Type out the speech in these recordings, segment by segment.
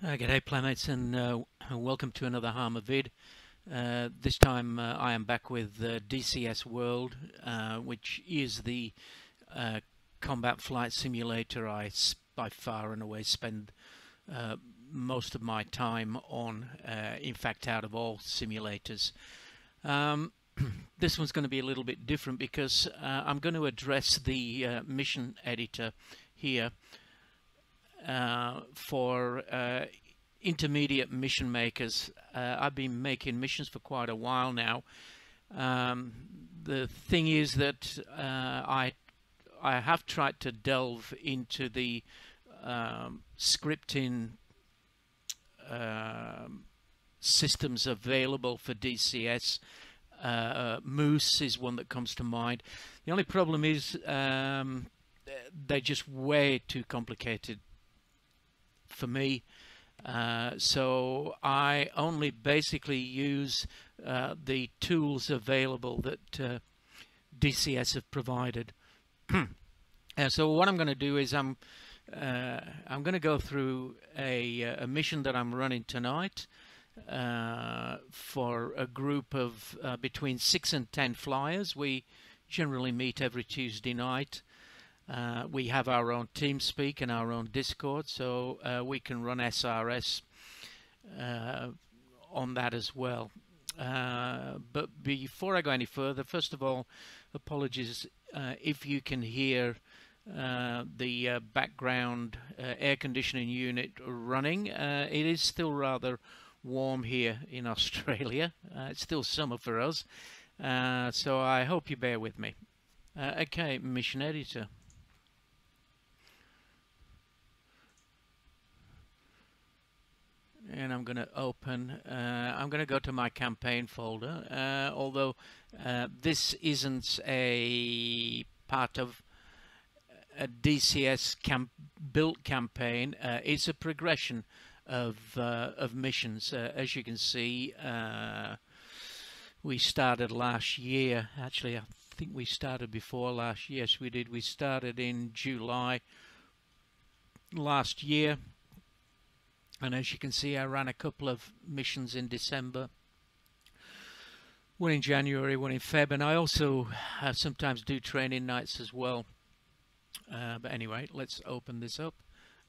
G'day playmates, and welcome to another Harmer vid. This time I am back with DCS World, which is the combat flight simulator I by far and away spend most of my time on, in fact out of all simulators. This one's going to be a little bit different because I'm going to address the mission editor here for intermediate mission makers. I've been making missions for quite a while now. The thing is that I have tried to delve into the scripting systems available for DCS. Moose is one that comes to mind. The only problem is they're just way too complicated for me, so I only basically use the tools available that DCS have provided. So what I'm going to do is I'm going to go through a mission that I'm running tonight for a group of between 6 and 10 flyers. We generally meet every Tuesday night. We have our own TeamSpeak and our own Discord, so we can run SRS on that as well. But before I go any further, first of all, apologies if you can hear the background air conditioning unit running. It is still rather warm here in Australia. It's still summer for us, so I hope you bear with me. Okay, mission editor. And I'm going to open, I'm going to go to my campaign folder, although this isn't a part of a DCS built campaign. It's a progression of missions. As you can see, we started last year. Actually, I think we started before last year. Yes, we did. We started in July last year. And as you can see, I ran a couple of missions in December, one in January, one in Feb, and I also sometimes do training nights as well. But anyway, let's open this up.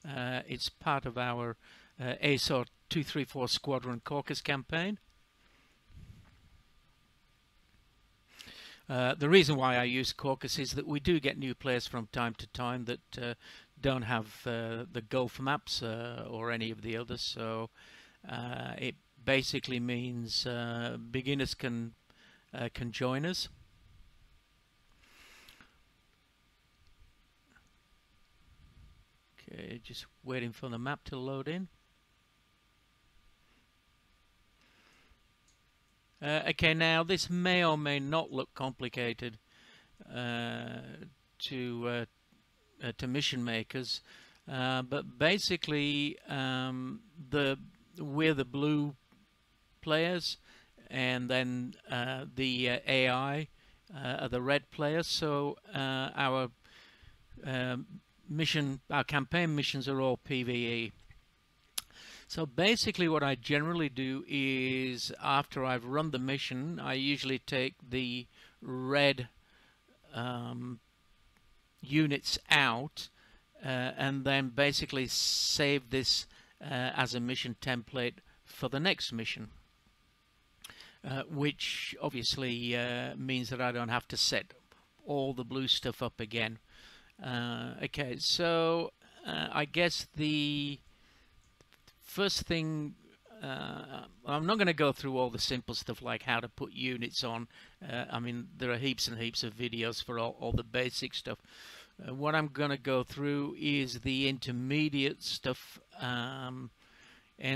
It's part of our ASOR 234 Squadron Caucus campaign. The reason why I use Caucus is that we do get new players from time to time that don't have the Gulf maps or any of the others, so it basically means beginners can join us. Okay, just waiting for the map to load in. Okay, now this may or may not look complicated to mission makers, but basically we're the blue players, and then the AI are the red players. So our campaign missions are all PvE. So basically what I generally do is, after I've run the mission, I usually take the red units out and then basically save this as a mission template for the next mission, which obviously means that I don't have to set all the blue stuff up again. Okay, so I guess the first thing, I'm not going to go through all the simple stuff like how to put units on. I mean, there are heaps and heaps of videos for all the basic stuff. What I'm going to go through is the intermediate stuff, and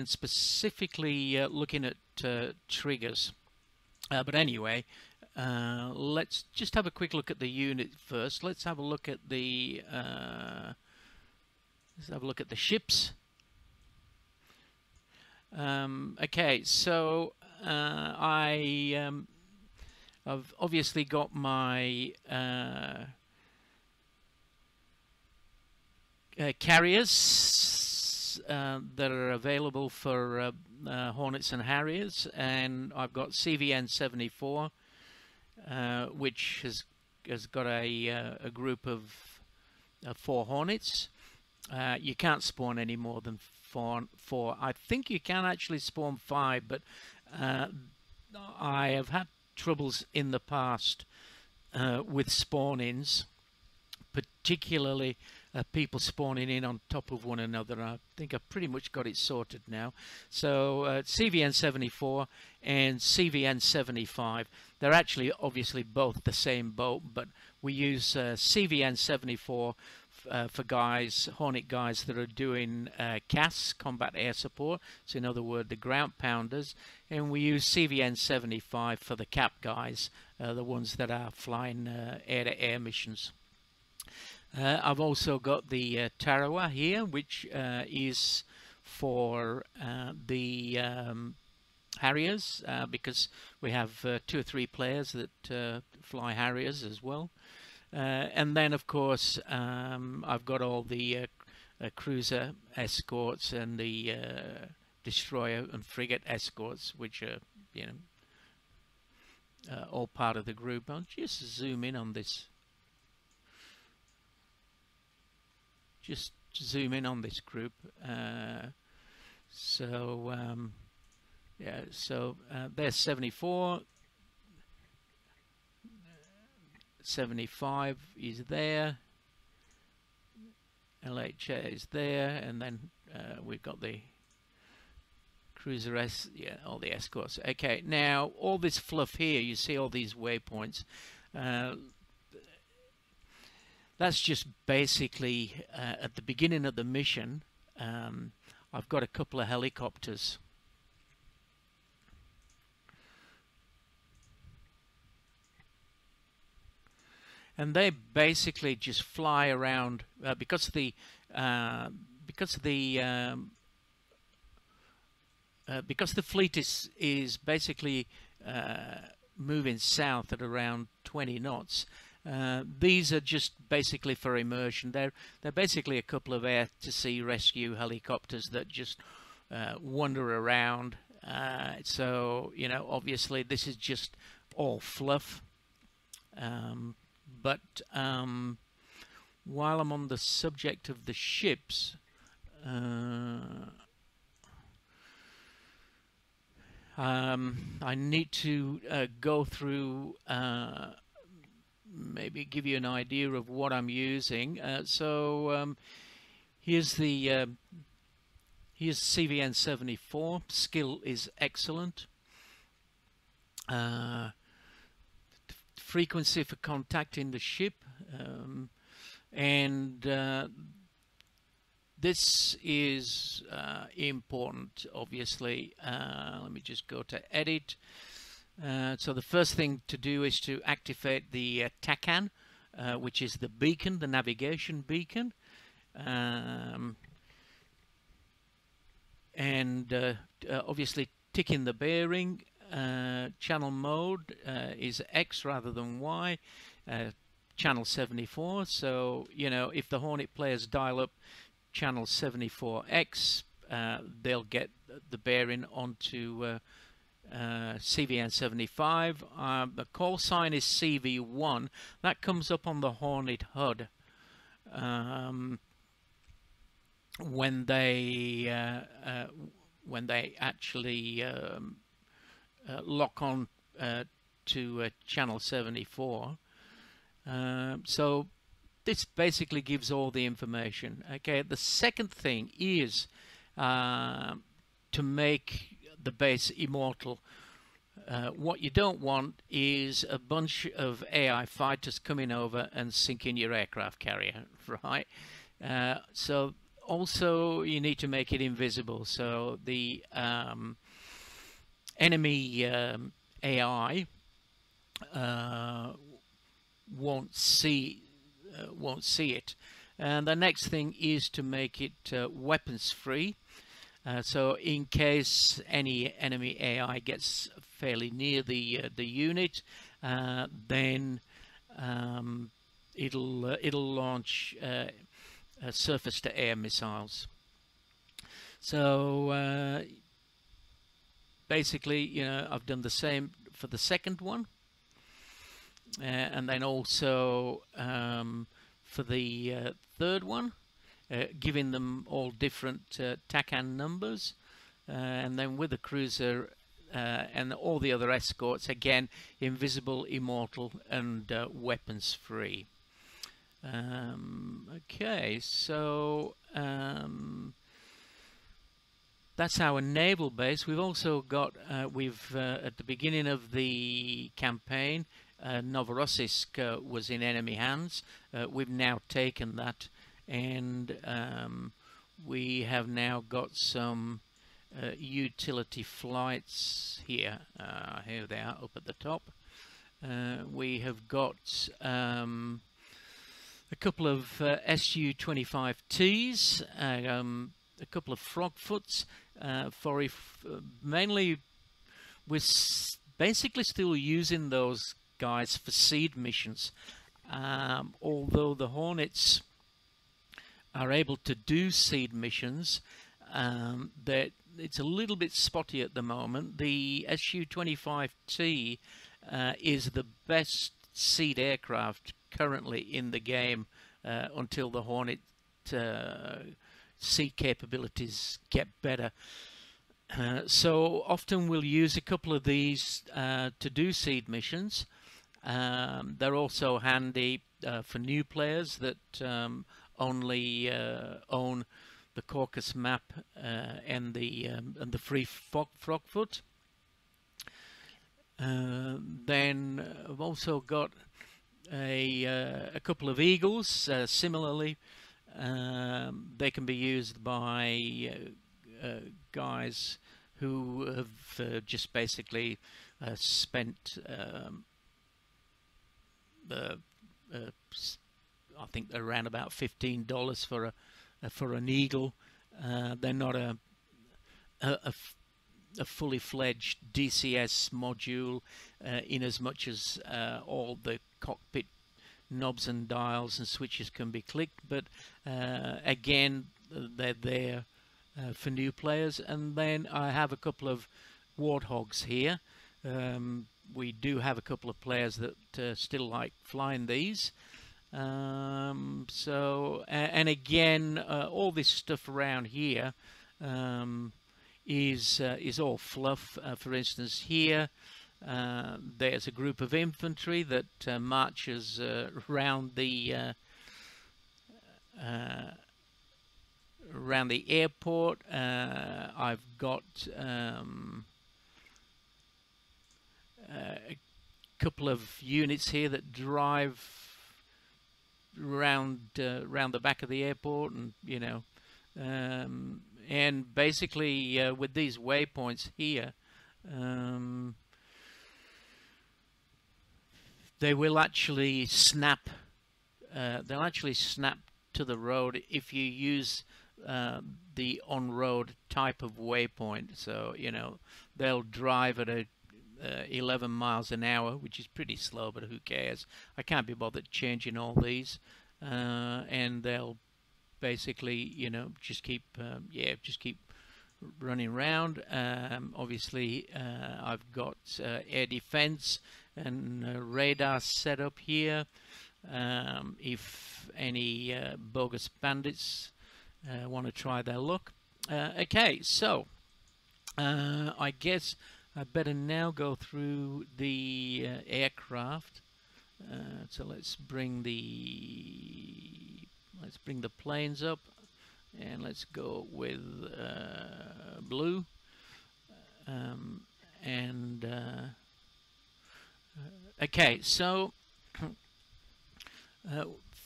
specifically looking at triggers. But anyway, let's just have a quick look at the unit first. Let's have a look at the ships. Okay, so I've obviously got my carriers that are available for Hornets and Harriers, and I've got CVN 74, which has got a group of 4 Hornets. You can't spawn any more than four. I think you can actually spawn 5, but I have had troubles in the past with spawn-ins, particularly people spawning in on top of one another. I think I've pretty much got it sorted now. So CVN 74 and CVN 75, they're actually obviously both the same boat, but we use CVN 74 for guys, Hornet guys that are doing CAS, combat air support, so in other words the ground pounders, and we use CVN 75 for the cap guys, the ones that are flying air-to-air missions. I've also got the Tarawa here, which is for the Harriers, because we have 2 or 3 players that fly Harriers as well. And then, of course, I've got all the cruiser escorts and the destroyer and frigate escorts, which are, you know, all part of the group. I'll just zoom in on this. Just zoom in on this group. Yeah, so there's 74. 75 is there, LHA is there, and then we've got the cruiser all the escorts. Okay, now all this fluff here, you see all these waypoints, that's just basically at the beginning of the mission. I've got a couple of helicopters. And they basically just fly around because the fleet is basically moving south at around 20 knots. These are just basically for immersion. They're basically a couple of air-to-sea rescue helicopters that just wander around. So you know, obviously this is just all fluff. But while I'm on the subject of the ships, I need to go through, maybe give you an idea of what I'm using. Here's the here's CVN 74. Skill is excellent. Frequency for contacting the ship, and this is important, obviously. Let me just go to edit. So the first thing to do is to activate the TACAN, which is the beacon, the navigation beacon, and obviously tick in the bearing. Channel mode is X rather than Y, channel 74. So you know, if the Hornet players dial up channel 74X, they'll get the bearing onto CVN 75. The call sign is CV1. That comes up on the Hornet HUD when they actually lock on to channel 74. So this basically gives all the information. Okay, the second thing is to make the base immortal. What you don't want is a bunch of AI fighters coming over and sinking your aircraft carrier, right? So also you need to make it invisible, so the enemy AI won't see it. And the next thing is to make it weapons free. So in case any enemy AI gets fairly near the unit, then it'll launch surface to air missiles. So basically, you know, I've done the same for the second one, and then also for the third one, giving them all different TACAN numbers, and then with the cruiser and all the other escorts, again, invisible, immortal, and weapons free. Okay, so that's our naval base. We've also got, at the beginning of the campaign, Novorossiysk was in enemy hands. We've now taken that, and we have now got some utility flights here. Here they are up at the top. We have got a couple of Su-25Ts, a couple of Frogfoots, mainly we're basically still using those guys for seed missions, although the Hornets are able to do seed missions. That it's a little bit spotty at the moment. The Su-25T is the best seed aircraft currently in the game until the Hornet seed capabilities get better. So often we'll use a couple of these to do seed missions. They're also handy for new players that only own the Caucasus map and the free Frogfoot. Then I've also got a couple of Eagles. Similarly, they can be used by guys who have just basically spent I think around about $15 for an Eagle. They're not a fully fledged DCS module in as much as all the cockpit knobs and dials and switches can be clicked, but again, they're there for new players. And then I have a couple of Warthogs here. We do have a couple of players that still like flying these. So and again, all this stuff around here is all fluff. For instance, here there's a group of infantry that marches around the airport. I've got a couple of units here that drive around the back of the airport, and you know, and basically with these waypoints here, they will actually snap. They'll actually snap to the road if you use the on-road type of waypoint. So you know, they'll drive at 11 miles an hour, which is pretty slow, but who cares? I can't be bothered changing all these, and they'll basically, you know, just keep running around. Obviously, I've got air defense and radar set up here. If any bogus bandits want to try their luck. Okay, so I guess I better now go through the aircraft. So let's bring the planes up, and let's go with blue. Okay, so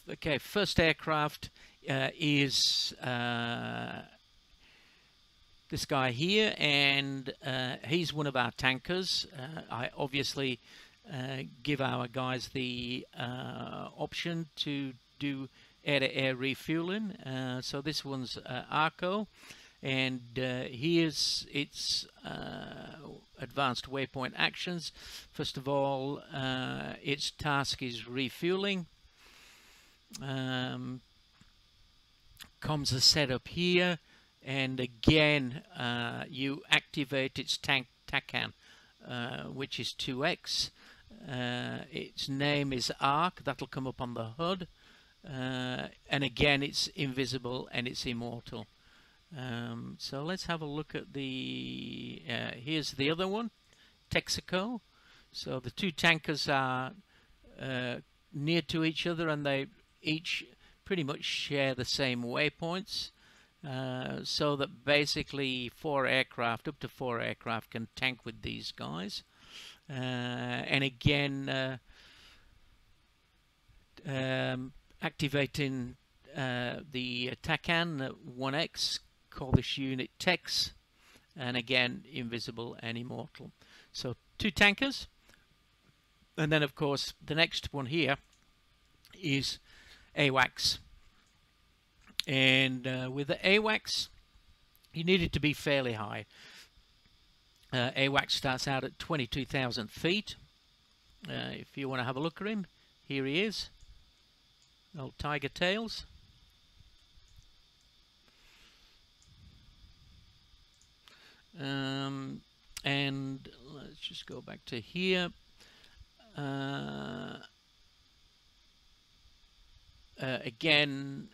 okay, first aircraft is this guy here, and he's one of our tankers. I obviously give our guys the option to do air-to-air refueling. So this one's Arco, and here's its advanced waypoint actions. First of all, its task is refueling. Comms are set up here. and again you activate its TACAN, which is 2X. Its name is ARC. That'll come up on the HUD, and again it's invisible and it's immortal. So let's have a look at the here's the other one, Texaco. So the two tankers are near to each other, and they each pretty much share the same waypoints, so that basically 4 aircraft, up to 4 aircraft, can tank with these guys. And again, activating the TACAN 1X, call this unit Tex, and again invisible and immortal. So 2 tankers, and then of course the next one here is AWACS. And with the AWACS, you need it to be fairly high. AWACS starts out at 22,000 feet. If you want to have a look at him, here he is, old Tiger Tails. And let's just go back to here. Again,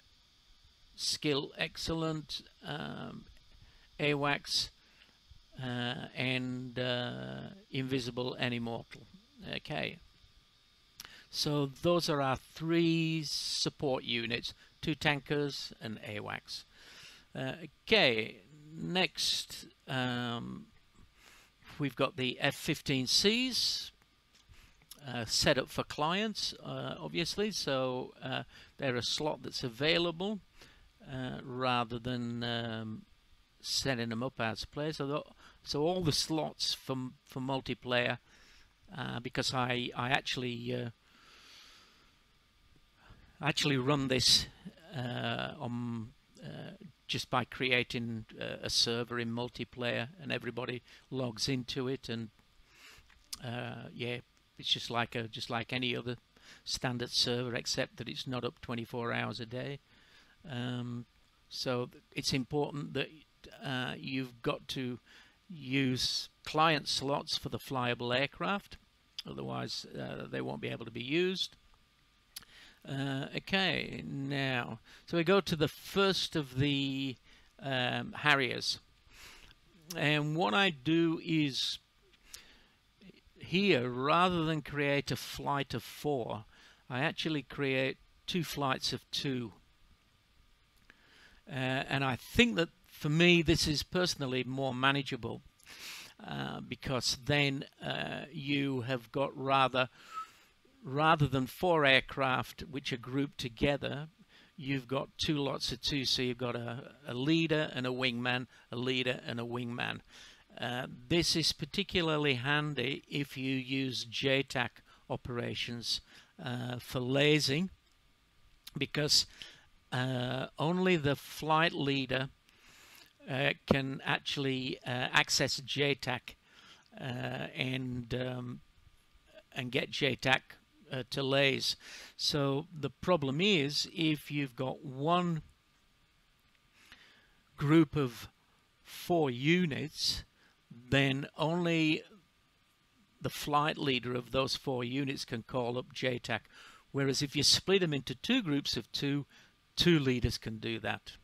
skill excellent, AWACS, and invisible and immortal. Okay, so those are our 3 support units, 2 tankers and AWACS. Okay, next we've got the F-15Cs set up for clients, obviously, so they're a slot that's available rather than setting them up as players. So all the slots for multiplayer, because I actually run this on just by creating a server in multiplayer, and everybody logs into it, and yeah, it's just like any other standard server, except that it's not up 24 hours a day. So it's important that you've got to use client slots for the flyable aircraft, otherwise they won't be able to be used. Okay, now, so we go to the first of the Harriers, and what I do is here, rather than create a flight of 4, I actually create 2 flights of 2, and I think that for me this is personally more manageable, because then you have got rather than 4 aircraft which are grouped together, you've got 2 lots of 2, so you've got a leader and a wingman, a leader and a wingman. This is particularly handy if you use JTAC operations for lasing, because only the flight leader can actually access JTAC and get JTAC to lase. So the problem is, if you've got one group of 4 units, then only the flight leader of those 4 units can call up JTAC, whereas if you split them into 2 groups of 2, 2 leaders can do that.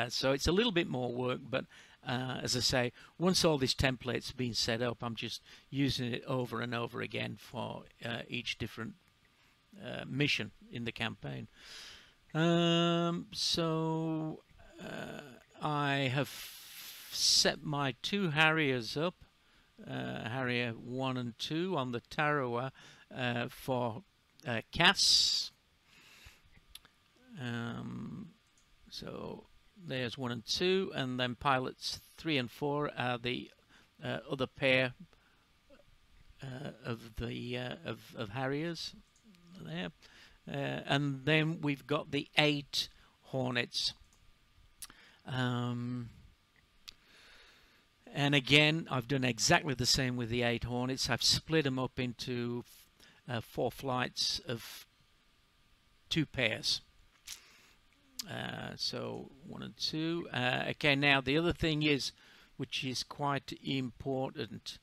So it's a little bit more work, but as I say, once all this template's been set up, I'm just using it over and over again for each different mission in the campaign. So I have set my 2 Harriers up, Harrier 1 and 2 on the Tarawa for CAS. So there's 1 and 2, and then pilots 3 and 4 are the other pair of Harriers there, and then we've got the 8 Hornets. And again, I've done exactly the same with the 8 Hornets. I've split them up into 4 flights of 2 pairs. So 1 and 2. Okay, now the other thing is, which is quite important,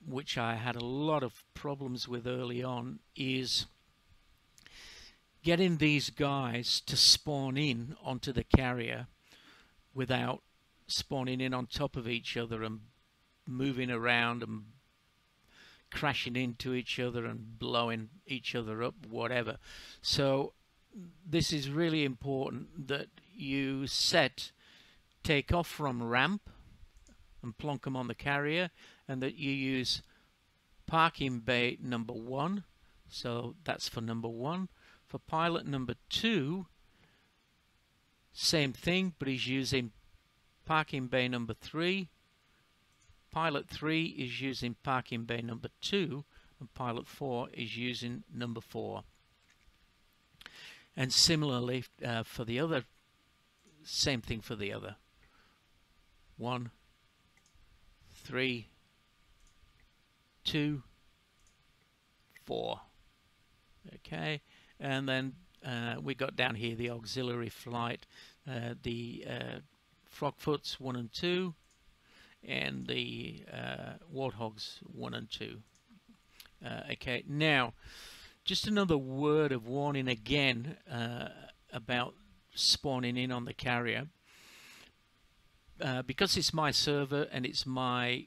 which I had a lot of problems with early on, is getting these guys to spawn in onto the carrier without spawning in on top of each other and moving around and crashing into each other and blowing each other up, whatever. So this is really important that you set take off from ramp and plonk them on the carrier, and that you use parking bay number 1, so that's for number 1. For pilot number 2, same thing, but he's using parking bay number 3. Pilot 3 is using parking bay number 2, and pilot 4 is using number 4. And similarly for the other, same thing for the other. 1, 3, 2, 4. Okay, and then we got down here the auxiliary flight, the Frogfoots 1 and 2, and the Warthogs 1 and 2. Okay, now just another word of warning again about spawning in on the carrier. Because it's my server and it's my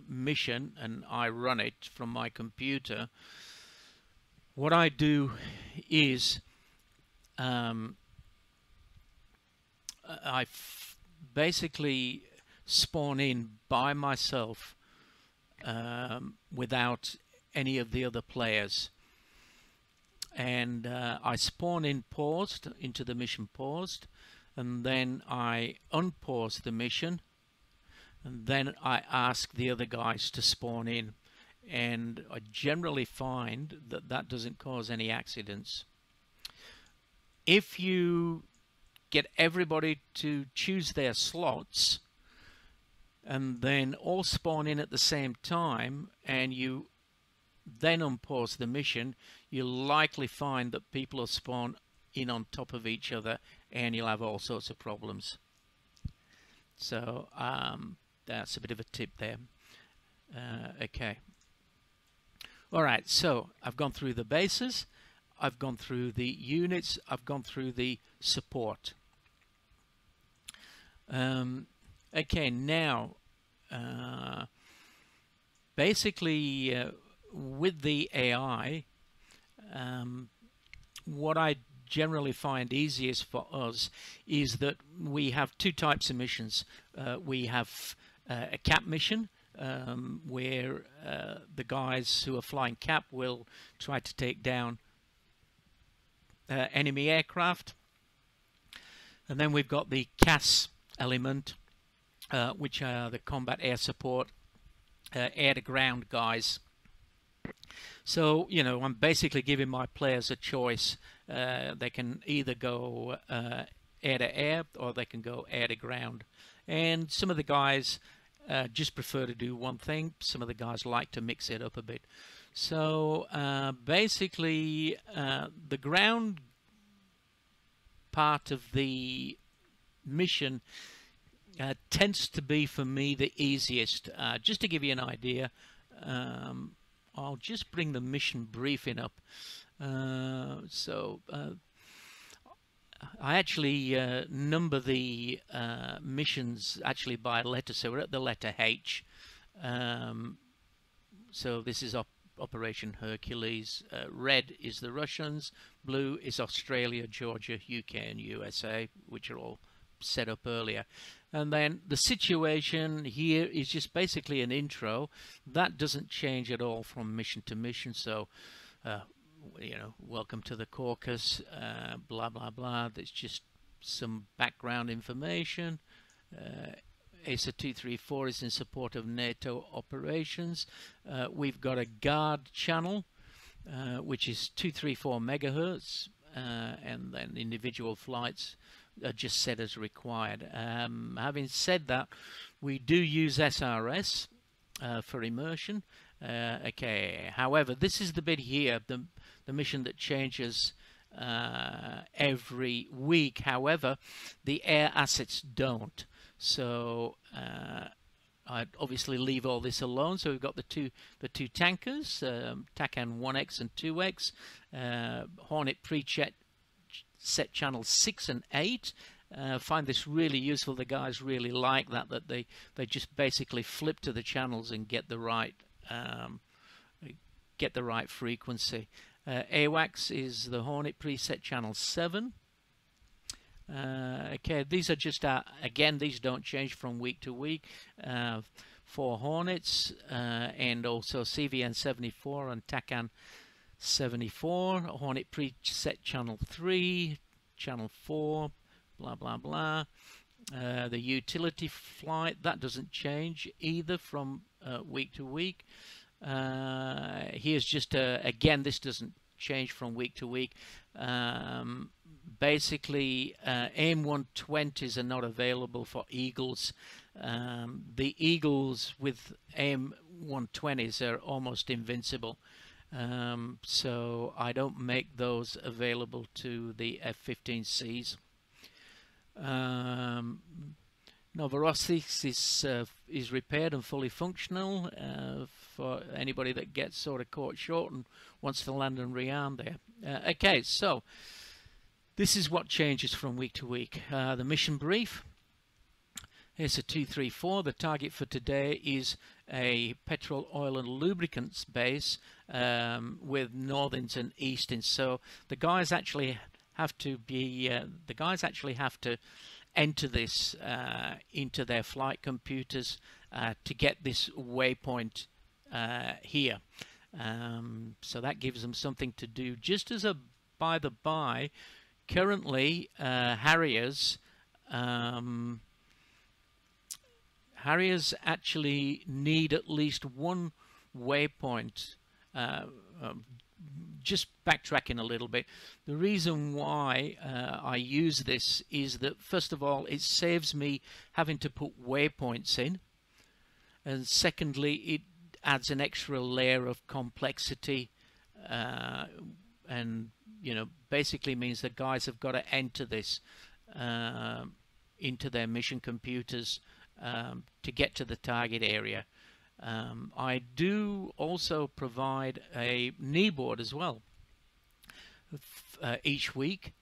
mission and I run it from my computer, what I do is I basically spawn in by myself without any of the other players, and I spawn in paused into the mission paused, and then I unpause the mission, and then I ask the other guys to spawn in, and I generally find that that doesn't cause any accidents. If you get everybody to choose their slots and then all spawn in at the same time, and you then unpause the mission, you'll likely find that people will spawn in on top of each other, and you'll have all sorts of problems. So that's a bit of a tip there. Okay. Alright, so I've gone through the bases, I've gone through the units, I've gone through the support. Okay, now basically with the AI, what I generally find easiest for us is that we have two types of missions. We have a cap mission, where the guys who are flying cap will try to take down enemy aircraft. And then we've got the CAS element, which are the combat air support, air to ground guys. So, you know, I'm basically giving my players a choice. They can either go air to air, or they can go air to ground. And some of the guys just prefer to do one thing. Some of the guys like to mix it up a bit. So basically the ground part of the mission tends to be for me the easiest. Just to give you an idea, I'll just bring the mission briefing up. I actually number the missions actually by letter, so we're at the letter H. So this is Operation Hercules. Red is the Russians, blue is Australia, Georgia, UK and USA, which are all set up earlier. And then the situation here is just basically an intro. That doesn't change at all from mission to mission. So you know, welcome to the Caucasus, blah blah blah. There's just some background information. ASA 234 is in support of NATO operations. We've got a guard channel, which is 234 megahertz, and then individual flights are just set as required. Having said that, we do use SRS for immersion. Okay, however, this is the bit here, the mission that changes every week. However, the air assets don't. So I'd obviously leave all this alone. So we've got the two tankers, TACAN 1X and 2X, Hornet set channels 6 and 8. Find this really useful. The guys really like that they just basically flip to the channels and get the right frequency. AWACS is the Hornet preset channel 7. Okay, these are just again, these don't change from week to week. For Hornets and also CVN 74 and TACAN 74, Hornet preset channel 3, channel 4, blah blah blah. The utility flight, that doesn't change either from week to week. Here's just again, this doesn't change from week to week. Basically, AIM-120s are not available for Eagles. The Eagles with AIM-120s are almost invincible. So I don't make those available to the F-15Cs. Novorossiysk is repaired and fully functional for anybody that gets sort of caught short and wants to land and rearm there. Okay, so this is what changes from week to week. The mission brief. Here's a 234. The target for today is a petrol, oil and lubricants base with northerns and easterns. So the guys actually have to enter this into their flight computers to get this waypoint here. So that gives them something to do. Just as a by the by, currently Harriers actually need at least one waypoint. Just backtracking a little bit, the reason why I use this is that, first of all, it saves me having to put waypoints in, and secondly, it adds an extra layer of complexity, and basically means that guys have got to enter this into their mission computers to get to the target area. I do also provide a knee board as well each week,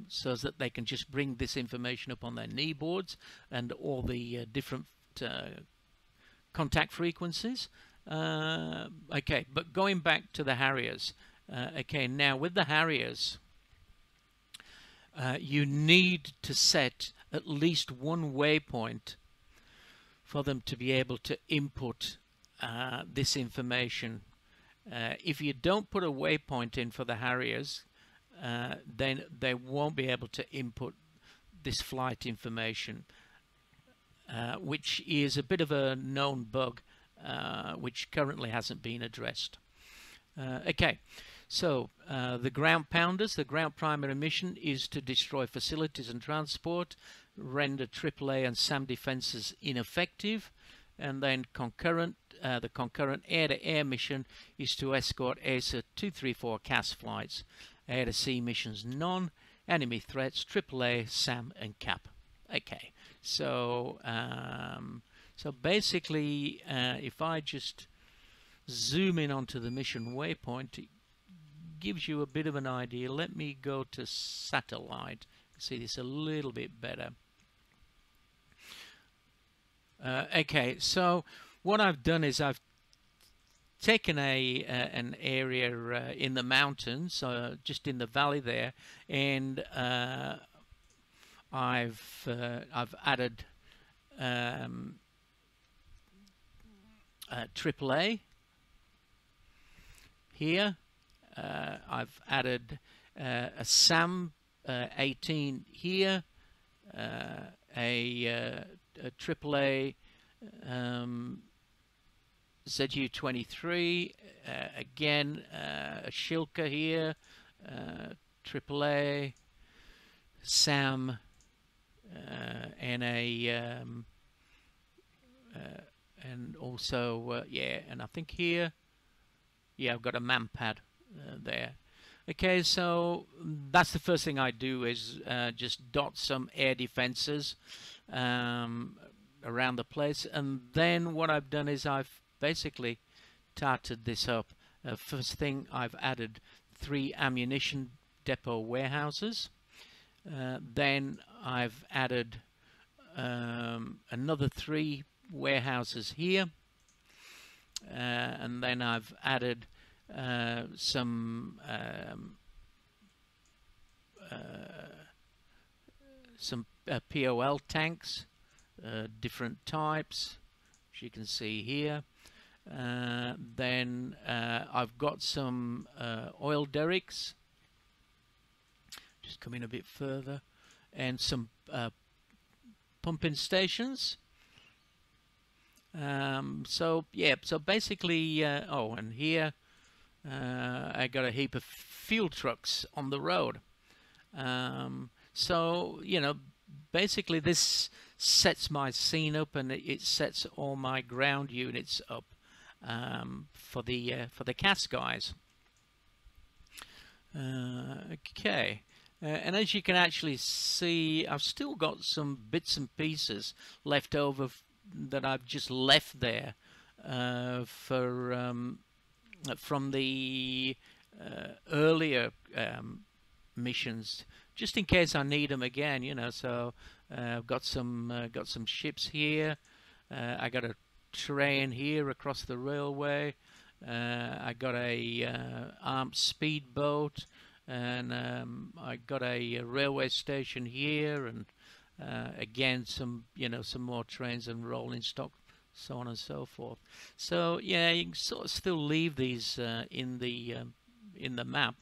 so that they can just bring this information up on their knee boards and all the different contact frequencies. Okay, but going back to the Harriers. Okay, now with the Harriers, you need to set at least one waypoint for them to be able to input this information. If you don't put a waypoint in for the Harriers, then they won't be able to input this flight information, which is a bit of a known bug, which currently hasn't been addressed. Okay, so the ground pounders, the ground primary mission is to destroy facilities and transport, render AAA and SAM defenses ineffective, and then the concurrent air-to-air mission is to escort ASA 234 CAS flights, air-to-sea missions none, enemy threats, AAA, SAM, and CAP. Okay, so so basically, if I just zoom in onto the mission waypoint, it gives you a bit of an idea. Let me go to satellite. See this a little bit better. Okay, so what I've done is I've taken an area in the mountains, just in the valley there, and I've added AAA here. I've added a SAM 18 here, a AAA ZU-23, again a Shilka here, AAA, SAM, and a and also yeah, and I think here, yeah, I've got a MANPAD there. Okay, so that's the first thing I do is just dot some air defenses around the place, and then what I've done is I've basically tarted this up. First thing, I've added 3 ammunition depot warehouses. Then I've added another 3 warehouses here, and then I've added some POL tanks, different types, as you can see here. Then I've got some oil derricks, just come in a bit further, and some pumping stations. So yeah, so basically, oh, and here I got a heap of fuel trucks on the road. So, you know, basically this sets my scene up, and it sets all my ground units up for the CAS guys. Okay, and as you can actually see, I've still got some bits and pieces left over that I've just left there from the earlier missions, just in case I need them again, you know. So I've got some ships here. I got a train here across the railway. I got a armed speedboat, and I got a railway station here, and again some more trains and rolling stock, so on and so forth. So yeah, you can sort of still leave these in the map